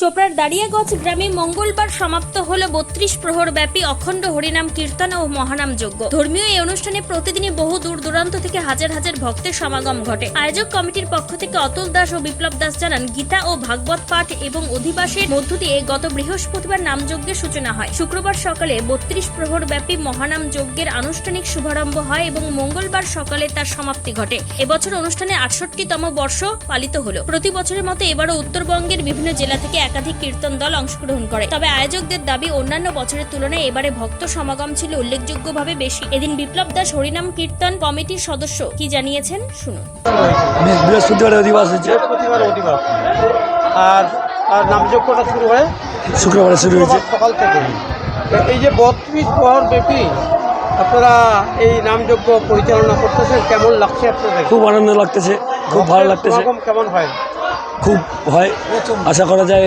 চোপড়ার দাড়িয়াগঞ্জ গ্রামে মঙ্গলবার সমাপ্ত হল ৩২ প্রহর ব্যাপী অখণ্ড হরিনাম কীর্তন ও মহানাম যজ্ঞ। ধর্মীয় এই অনুষ্ঠানে প্রতিদিনই বহু দূর দূরান্ত থেকে হাজার হাজার ভক্তের সমাগম ঘটে। আয়োজক কমিটির পক্ষ থেকে অতুল দাস ও বিপ্লব দাস জানান, গীতা ও ভাগবত পাঠ এবং অধিবাসের মধ্য দিয়ে গত বৃহস্পতিবার নামযজ্ঞের সূচনা হয়। শুক্রবার সকালে ৩২ প্রহর ব্যাপী মহানাম যজ্ঞের আনুষ্ঠানিক শুভারম্ভ হয় এবং মঙ্গলবার সকালে তার সমাপ্তি ঘটে। এবছর অনুষ্ঠানে ৬৮তম বর্ষ পালিত হলো। প্রতি বছরের মতো এবারও উত্তরবঙ্গের বিভিন্ন জেলা থেকে একাধিক কীর্তন দল অংশগ্রহণ করে। তবে আয়োজকদের দাবি, অন্যান্য বছরের তুলনায় এবারে ভক্ত সমাগম ছিল উল্লেখযোগ্যভাবে বেশি। এদিন বিপ্লব দাস হরিনাম কীর্তন কমিটির সদস্য কি জানিয়েছেন শুনুন। বৃহস্পতিবারের অধিবাস হচ্ছে, আর নামযজ্ঞটা শুরু হয় শুক্রবারে শুরু হয়েছে সকাল থেকে। এই যে ৩২ প্রহর ব্যাপী আপনারা এই নামযজ্ঞ পরিচালনা করতেছেন, কেমন লাগছে আপনাদের? খুব আনন্দ লাগতেছে, খুব ভালো লাগতেছে। কেমন হয়? খুব হয়, আশা করা যায়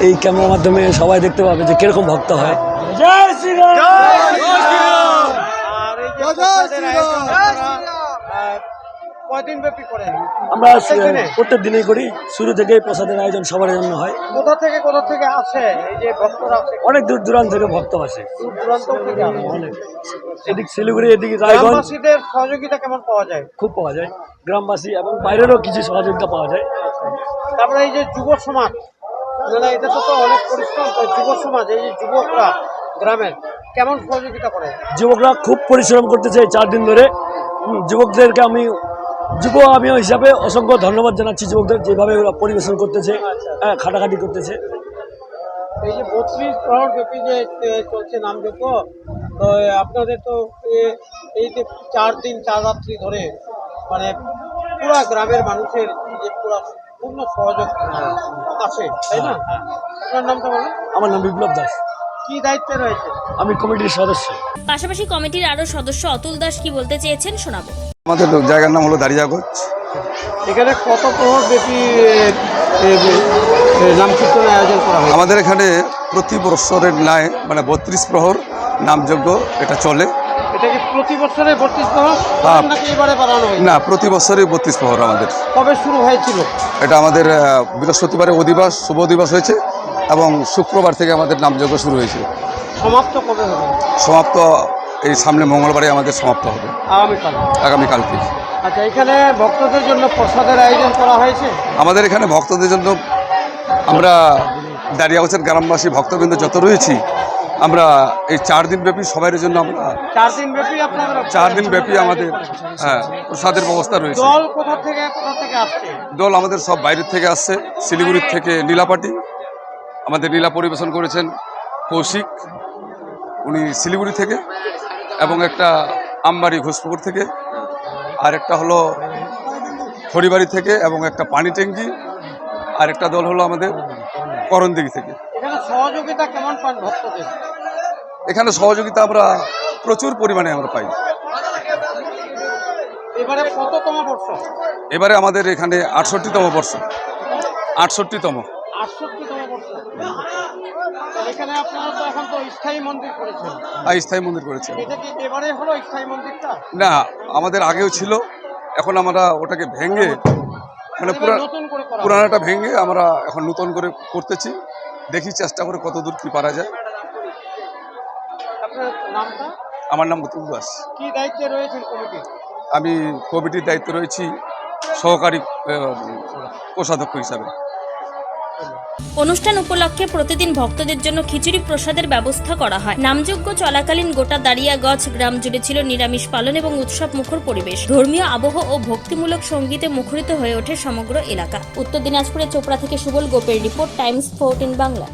এই ক্যামেরার মাধ্যমে সবাই দেখতে পাবে যে কিরকম ভক্ত হয়। জয় শ্রীরাম। আর এই যে প্রসাদের আয়োজন আপনারা কয়দিন ব্যাপী করেন? আমরা প্রত্যেক দিনেই করি, শুরু থেকে প্রসাদের আয়োজন সবার জন্য হয়। কোথা থেকে আসে এই যে ভক্তরা? অনেক দূর দূরান্ত থেকে ভক্ত আসে, দূর দূরান্ত থেকে আসে। অনেক, এদিক শিলিগুড়ি, এদিক রায়গঞ্জ। গ্রামবাসীদের সহযোগিতা কেমন পাওয়া যায়? খুব পাওয়া যায়, গ্রামবাসী এবং বাইরেরও কিছু সহযোগিতা পাওয়া যায়। তারপরে এই যে যুব সমাজ, মানে এটা তো অনেক পরিশ্রম। যুব সমাজ, এই যে যুবকরা গ্রামের কেমন সহযোগিতা করে? যুবকরা খুব পরিশ্রম করতেছে ৪ দিন ধরে। যুবকদেরকে আমি হিসাবে অসংখ্য ধন্যবাদ জানাচ্ছি। যুবকদের যেভাবে ওরা পরিবেশন করতেছে, খাটাখাটি করতেছে। এই যে ৩২ প্রহর ব্যাপী যে চলছে নামযজ্ঞ, তো আপনাদের তো এই যে ৪ দিন ৪ রাত্রি ধরে মানে পুরা গ্রামের মানুষের যে পুরা পূর্ণ সহযোগ আছে, তাই না? আপনার নামটা বলেন। আমার নাম বিপ্লব দাস। কি দায়িত্বে রয়েছে? আমি কমিটির সদস্য। পাশাপাশি কমিটির আরো সদস্য অতুল দাস কি বলতে চেয়েছেন শোনাবো। আমাদের জায়গার নাম হলো দাড়িয়াগঞ্জ। এখানে কত প্রহর ব্যাপী নাম কীর্তনের আয়োজন করা হয়? আমাদের এখানে প্রতি বৎসরের ন্যায় মানে ৩২ প্রহর নামযজ্ঞ এটা চলে। এটা কি প্রতি বছরে ৩২ প্রহর নাকি এবারে বাড়ানো হয়? না, প্রতি বছরই ৩২ প্রহর আমাদের। কবে শুরু হয়েছিল? এটা আমাদের বৃহস্পতিবারে অধিবাস, শুভ অধিবাস হয়েছে এবং শুক্রবার থেকে আমাদের নামযজ্ঞ শুরু হয়েছে। সমাপ্ত কবে হবে? সমাপ্ত এই সামনে মঙ্গলবারে আমাদের সমাপ্ত হবে, আগামীকালকে। আচ্ছা, এখানে ভক্তদের জন্য প্রসাদের আয়োজন করা হয়েছে? আমাদের এখানে ভক্তদের জন্য আমরা দাড়িয়াগঞ্জের গ্রামবাসী ভক্তবৃন্দ যত রয়েছি, আমরা এই ৪ দিন ব্যাপী সবার জন্য আমরা 4 দিন ব্যাপী আপনাদের ৪ দিন ব্যাপী আমাদের প্রসাদের ব্যবস্থা রয়েছে। দল কোথা থেকে আসছে? দল আমাদের সব বাইরের থেকে আসছে। শিলিগুড়ির থেকে নীলাপাটি, আমাদের নীলা পরিবেশন করেছেন কৌশিক, উনি শিলিগুড়ি থেকে, এবং একটা আমবাড়ি ঘোষপুকুর থেকে, আর একটা হলো খড়িবাড়ি থেকে, এবং একটা পানি ট্যাঙ্কি, আর একটা দল হলো আমাদের করণদিঘি থেকে। এখানে সহযোগিতা কেমন পান ভক্তদের? এখানে সহযোগিতা আমরা প্রচুর পরিমাণে আমরা পাই। এবারে কততম বর্ষ? এবারে আমাদের এখানে ৬৮তম বর্ষ। ৬৮তম বর্ষ। এখানে আপনারা তো এখন তো স্থায়ী মন্দির করেছেন। স্থায়ী মন্দির করেছে। এটা কি এবারে হলো স্থায়ী মন্দিরটা? না, আমাদের আগেও ছিল, এখন আমরা ওটাকে ভেঙে মানে পুরানাটা ভেঙে আমরা এখন নতুন করে করতেছি। দেখি চেষ্টা করে কতদূর কি পারা যায়। আপনার নামটা? আমার নাম অতুল দাস। কি দায়িত্বে রয়েছেন কমিটি? আমি কমিটির দায়িত্বে রয়েছি সহকারী কোষাধ্যক্ষ হিসাবে। অনুষ্ঠান উপলক্ষে প্রতিদিন ভক্তদের জন্য খিচুড়ি প্রসাদের ব্যবস্থা করা হয়। নামযজ্ঞ চলাকালীন গোটা দাড়িয়াগঞ্জ গ্রাম জুড়ে ছিল নিরামিষ পালন এবং উৎসব মুখর পরিবেশ। ধর্মীয় আবহ ও ভক্তিমূলক সঙ্গীতে মুখরিত হয়ে ওঠে সমগ্র এলাকা। উত্তর দিনাজপুরের চোপড়া থেকে সুবল গোপের রিপোর্ট, টাইমস 14 বাংলা।